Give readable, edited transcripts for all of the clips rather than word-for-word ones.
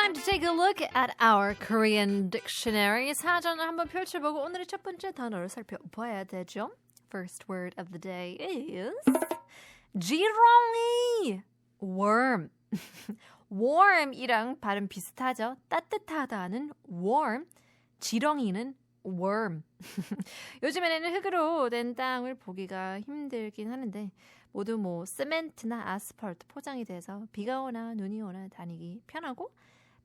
Time to take a look at our Korean dictionary. 사전을 한번 펼쳐보고 오늘의 첫 번째 단어를 살펴봐야 되죠. First word of the day is 지렁이, worm. warm이랑 발음 비슷하죠. 따뜻하다는 warm, 지렁이는 worm. 요즘에는 흙으로 된 땅을 보기가 힘들긴 하는데 모두 시멘트나 아스팔트 포장이 돼서 비가 오나 눈이 오나 다니기 편하고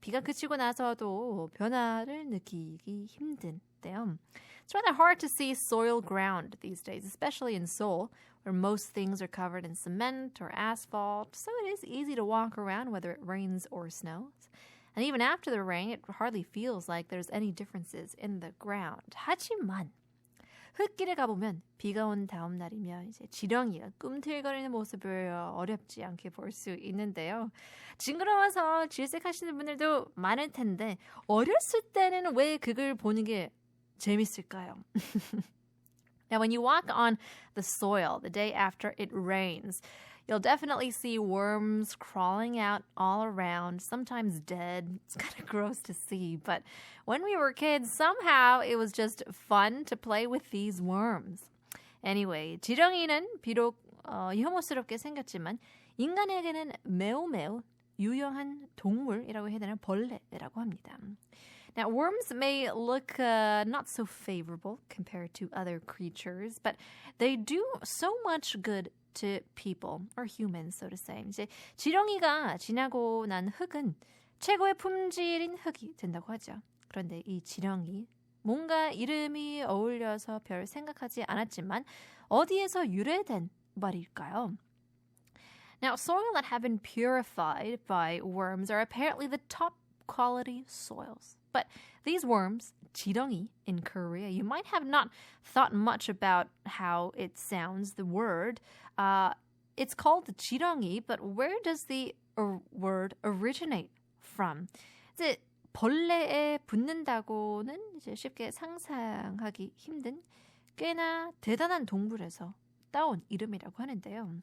비가 그치고 나서도 변화를 느끼기 힘든데요. It's rather hard to see soil ground these days, especially in Seoul, where most things are covered in cement or asphalt, so it is easy to walk around whether it rains or snows. And even after the rain, it hardly feels like there's any differences in the ground. 하지만 흙길에 가보면 비가 온 다음 날이면 이제 지렁이가 꿈틀거리는 모습을 어렵지 않게 볼 수 있는데요. 징그러워서 질색하시는 분들도 많을 텐데 어렸을 때는 왜 그걸 보는 게 재밌을까요? Now, when you walk on the soil the day after it rains, you'll definitely see worms crawling out all around, sometimes dead. It's kind of gross to see, but when we were kids, somehow it was just fun to play with these worms. Anyway, 지렁이는 비록 혐오스럽게 생겼지만 인간에게는 매우 유용한 동물이라고 해야 되나 벌레라고 합니다. Now, worms may look not so favorable compared to other creatures, but they do so much good to people, or humans, so to say. 이제 지렁이가 지나고 난 흙은 최고의 품질인 흙이 된다고 하죠. 그런데 이 지렁이, 뭔가 이름이 어울려서 별 생각하지 않았지만 어디에서 유래된 말일까요? Now, soil that have been purified by worms are apparently the top quality soils. But these worms, 지렁이 in Korea, you might have not thought much about how it sounds, the word. It's called 지렁이, but where does the word originate from? 이제 벌레에 붙는다고는 이제 쉽게 상상하기 힘든 꽤나 대단한 동물에서 따온 이름이라고 하는데요.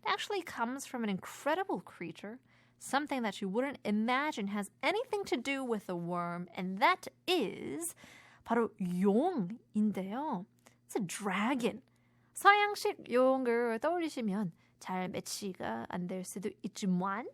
It actually comes from an incredible creature, something that you wouldn't imagine has anything to do with a worm, and that is 바로 용인데요. It's a dragon. 서양식 용을 떠올리시면 잘 매치가 안 될 수도 있지만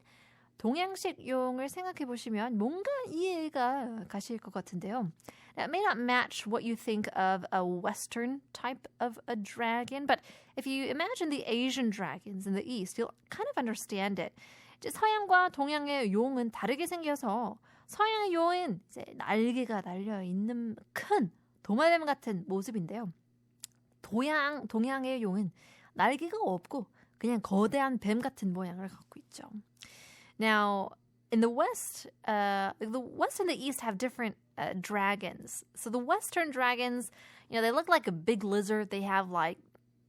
동양식 용을 생각해 보시면 뭔가 이해가 가실 것 같은데요. Now, it may not match what you think of a Western type of a dragon, but if you imagine the Asian dragons in the East, you'll kind of understand it. 이제 서양과 동양의 용은 다르게 생겨서 서양의 용은 이제 날개가 달려 있는 큰 도마뱀 같은 모습인데요. 동양의 용은 날개가 없고 그냥 거대한 뱀 같은 모양을 갖고 있죠. Now, in the West and the East have different dragons. So the Western dragons, they look like a big lizard. They have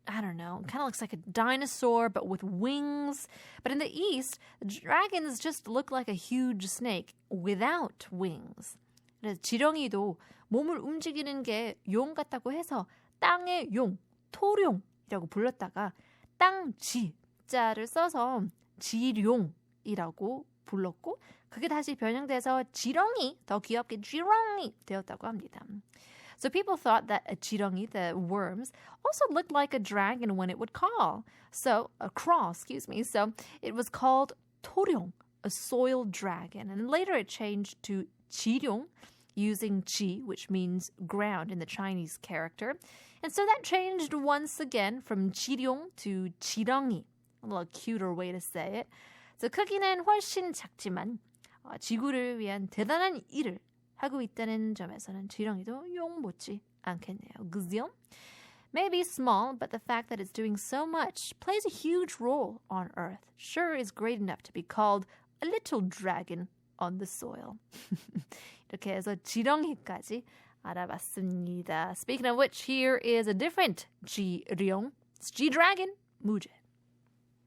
I don't know, kind of looks like a dinosaur, but with wings. But in the East, the dragons just look like a huge snake without wings. 그래서 지렁이도 몸을 움직이는 게 용 같다고 해서 땅의 용, 토룡이라고 불렀다가 땅지자를 써서 지룡이라고 불렀고 그게 다시 변형돼서 지렁이, 더 귀엽게 지렁이 되었다고 합니다. So people thought that a 지렁이, the worms, also looked like a dragon when it would crawl. So it was called 토룡, a soil dragon. And later it changed to 지룡, using 지, which means ground in the Chinese character. And so that changed once again from 지룡 to 지렁이, a little cuter way to say it. So 크기는 훨씬 작지만 지구를 위한 대단한 일을 하고 있다는 점에서는 지렁이도 용 못지 않겠네요. 그죠? Maybe small, but the fact that it's doing so much plays a huge role on Earth. Sure is great enough to be called a little dragon on the soil. 이렇게 해서 지렁이까지 알아봤습니다. Speaking of which, here is a different 지룡, G-Dragon, 무제.